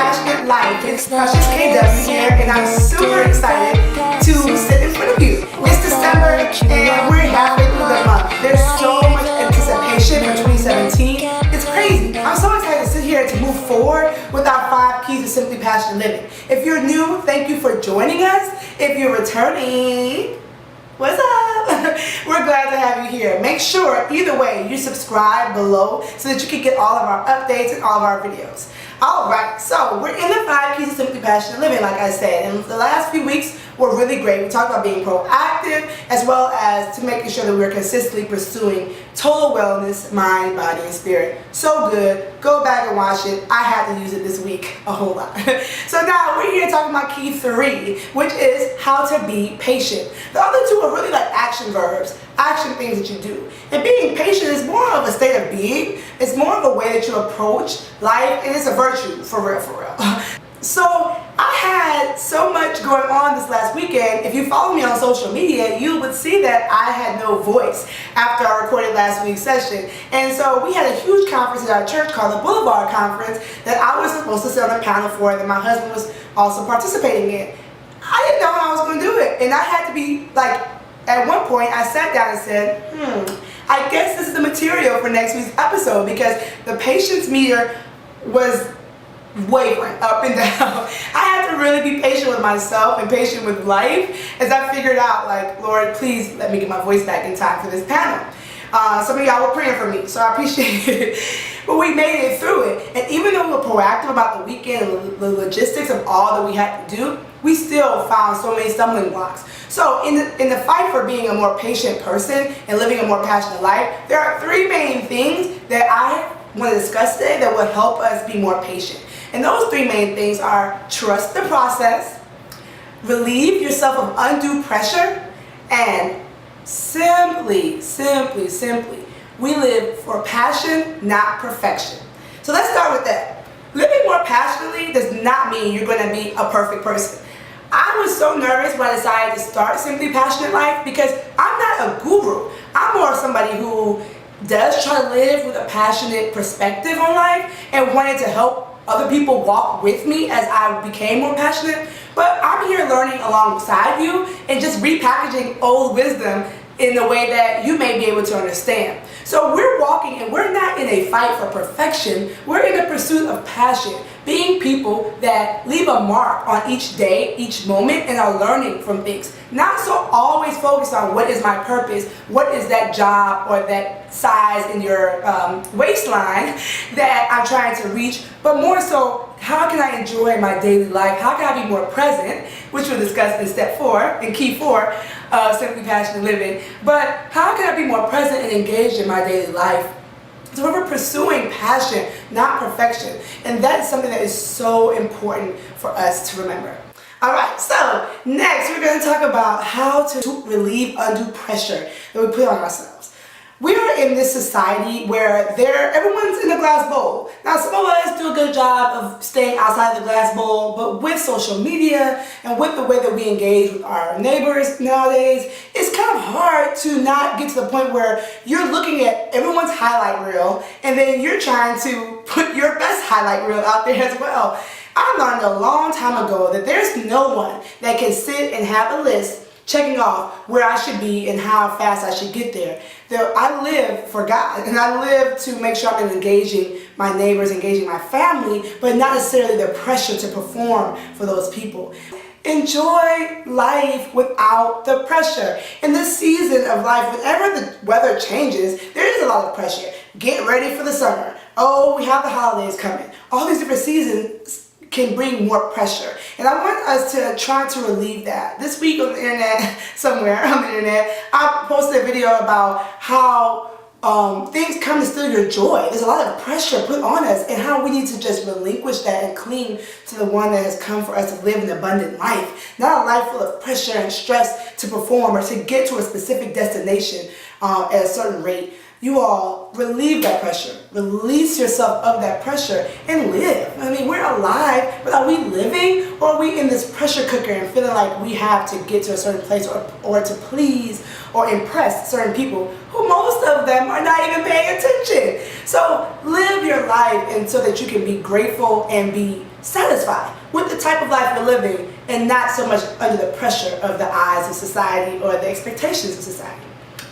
Passionate Life. It's Precious KW here, and I'm super excited to sit in front of you. It's December, and we're halfway through the month. There's so much anticipation for 2017. It's crazy. I'm so excited to sit here to move forward with our 5 keys to simply passionate living. If you're new, thank you for joining us. If you're returning, what's up? We're glad to have you here. Make sure, either way, you subscribe below so that you can get all of our updates and all of our videos. Alright, so we're in the 5 keys to simply passionate living, like I said. And the last few weeks were really great. We talked about being proactive as well as to making sure that we're consistently pursuing total wellness, mind, body, and spirit. So good. Go back and watch it. I had to use it this week a whole lot. So now we're here talking about key 3, which is how to be patient. The other 2 are really like action verbs, action things that you do. And being patient is more of a state of being. It's more of a way that you approach life, and it's a virtue, for real, for real. So I had so much going on this last weekend. If you follow me on social media, you would see that I had no voice after I recorded last week's session. And so we had a huge conference at our church called the Boulevard Conference that I was supposed to sit on a panel for, that my husband was also participating in. I didn't know how I was going to do it, and I had to be like, at one point I sat down and said, I guess this is the material for next week's episode, because the patience meter was wavering up and down. I had to really be patient with myself and patient with life as I figured out, like, Lord, please let me get my voice back in time for this panel. Some of y'all were praying for me, so I appreciate it. But we made it through it. And even though we were proactive about the weekend and the logistics of all that we had to do, we still found so many stumbling blocks. So in the fight for being a more patient person and living a more passionate life, there are 3 main things that I want to discuss today that will help us be more patient. And those 3 main things are: trust the process, relieve yourself of undue pressure, and simply, we live for passion, not perfection. So let's start with that. Living more passionately does not mean you're going to be a perfect person. I was so nervous when I decided to start Simply Passionate Life because I'm not a guru. I'm more somebody who does try to live with a passionate perspective on life and wanted to help other people walk with me as I became more passionate. But I'm here learning alongside you and just repackaging old wisdom in a way that you may be able to understand. So we're walking, and we're not in a fight for perfection. We're in a pursuit of passion, being people that leave a mark on each day, each moment, and are learning from things. Not so always focused on what is my purpose, what is that job or that size in your waistline that I'm trying to reach, but more so, how can I enjoy my daily life? How can I be more present, which we'll discuss in step 4, in key 4, Simply Passionate Living. But how can I be more present and engaged in my daily life? So we're pursuing passion, not perfection. And that's something that is so important for us to remember. Alright, so next we're going to talk about how to relieve undue pressure that we put on ourselves. We are in this society where everyone's in a glass bowl. Now, some of us do a good job of staying outside the glass bowl, but with social media and with the way that we engage with our neighbors nowadays, it's kind of hard to not get to the point where you're looking at everyone's highlight reel and then you're trying to put your best highlight reel out there as well. I learned a long time ago that there's no one that can sit and have a list checking off where I should be and how fast I should get there. I live for God, and I live to make sure I'm engaging my neighbors, engaging my family, but not necessarily the pressure to perform for those people. Enjoy life without the pressure. In this season of life, whenever the weather changes, there is a lot of pressure. Get ready for the summer. Oh, we have the holidays coming. All these different seasons can bring more pressure. And I want us to try to relieve that. This week on the internet, somewhere on the internet, I posted a video about how things come to steal your joy. There's a lot of pressure put on us and how we need to just relinquish that and cling to the one that has come for us to live an abundant life. Not a life full of pressure and stress to perform or to get to a specific destination at a certain rate. You all relieve that pressure, release yourself of that pressure, and live. I mean, we're alive, but are we living, or are we in this pressure cooker and feeling like we have to get to a certain place or to please or impress certain people who most of them are not even paying attention? So live your life and so that you can be grateful and be satisfied with the type of life you're living and not so much under the pressure of the eyes of society or the expectations of society.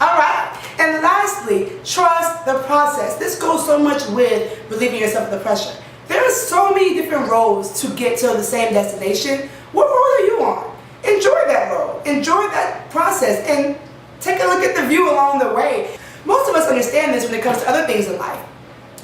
Alright, and lastly, trust the process. This goes so much with relieving yourself of the pressure. There are so many different roads to get to the same destination. What road are you on? Enjoy that road. Enjoy that process and take a look at the view along the way. Most of us understand this when it comes to other things in life.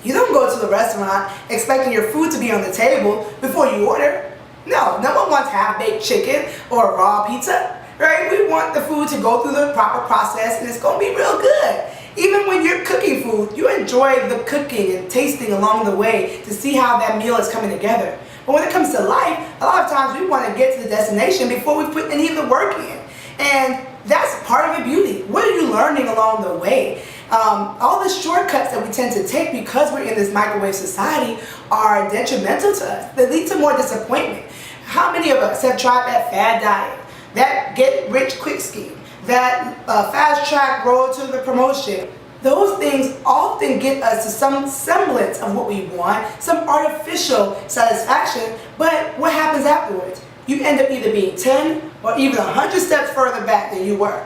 You don't go to the restaurant expecting your food to be on the table before you order. No one wants half-baked chicken or raw pizza, right? We want the food to go through the proper process and it's going to be real good. Even when you're cooking food, you enjoy the cooking and tasting along the way to see how that meal is coming together. But when it comes to life, a lot of times we want to get to the destination before we put any of the work in. And that's part of the beauty. What are you learning along the way? All the shortcuts that we tend to take because we're in this microwave society are detrimental to us. They lead to more disappointment. How many of us have tried that fad diet, that get-rich-quick scheme, that fast-track road to the promotion? Those things often get us to some semblance of what we want, some artificial satisfaction, but what happens afterwards? You end up either being 10 or even 100 steps further back than you were.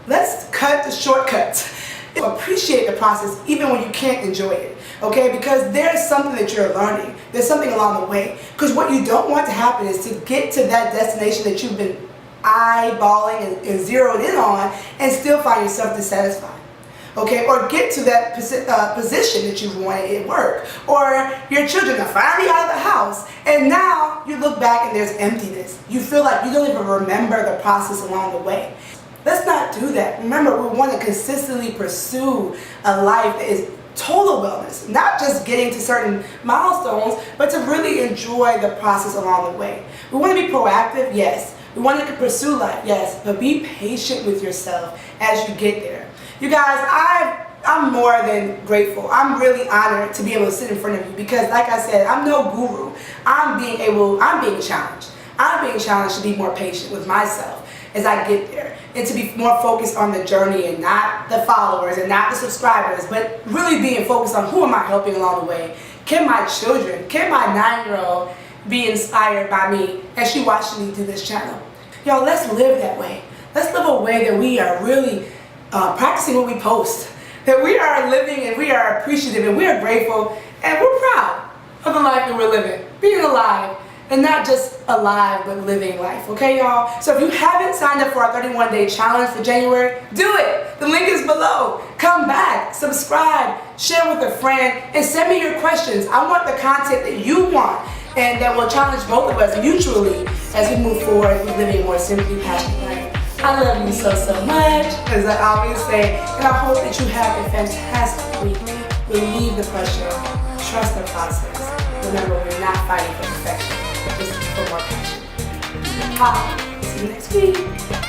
Let's cut the shortcuts. Appreciate the process even when you can't enjoy it, okay? Because there's something that you're learning. There's something along the way. Because what you don't want to happen is to get to that destination that you've been eyeballing and zeroed in on and still find yourself dissatisfied. Okay, or get to that position that you wanted at work, or your children are finally out of the house and now you look back and there's emptiness. You feel like you don't even remember the process along the way. Let's not do that. Remember, we want to consistently pursue a life that is total wellness, not just getting to certain milestones, but to really enjoy the process along the way. We want to be proactive, yes. We want to pursue life, yes, but be patient with yourself as you get there. You guys, I'm more than grateful. I'm really honored to be able to sit in front of you because, like I said, I'm no guru. I'm being challenged. I'm being challenged to be more patient with myself as I get there and to be more focused on the journey and not the followers and not the subscribers, but really being focused on who am I helping along the way. Can my children, can my 9-year-old be inspired by me as she watches me do this channel? Y'all, let's live that way. Let's live a way that we are really practicing what we post, that we are living and we are appreciative and we are grateful and we're proud of the life that we're living, being alive, and not just alive but living life, okay y'all? So if you haven't signed up for our 31-day challenge for January, do it! The link is below. Come back, subscribe, share with a friend, and send me your questions. I want the content that you want and that will challenge both of us mutually as we move forward with living a more simply passionate life. I love you so much, as I always say, and I hope that you have a fantastic week. Relieve the pressure, trust the process. Remember, we're not fighting for perfection, just for more passion. Bye. See you next week.